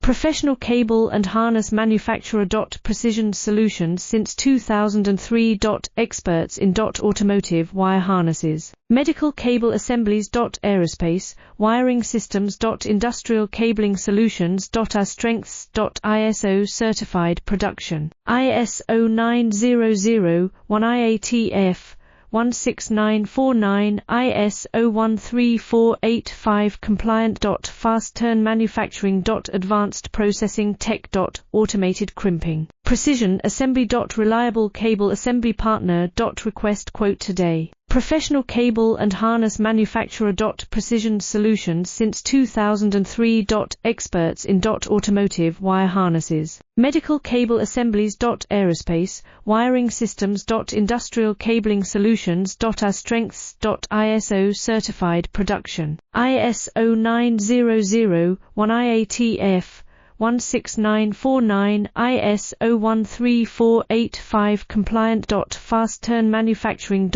Professional cable and harness manufacturer. Precision solutions since 2003. Experts in automotive wire harnesses. Medical cable assemblies. Aerospace wiring systems. Industrial cabling solutions. Our strengths. ISO certified production. ISO 9001 IATF 16949 ISO 13485 compliant. Fast turn manufacturing. Advanced processing tech. Automated crimping. Precision assembly. Reliable cable assembly partner. Request quote today. Professional cable and harness manufacturer. Precision solutions since 2003. Experts in automotive wire harnesses. Medical cable assemblies. Aerospace wiring systems. Industrial cabling solutions. Our strengths. ISO certified production. ISO 9001 IATF 16949 ISO 13485 compliant. Fast turn manufacturing.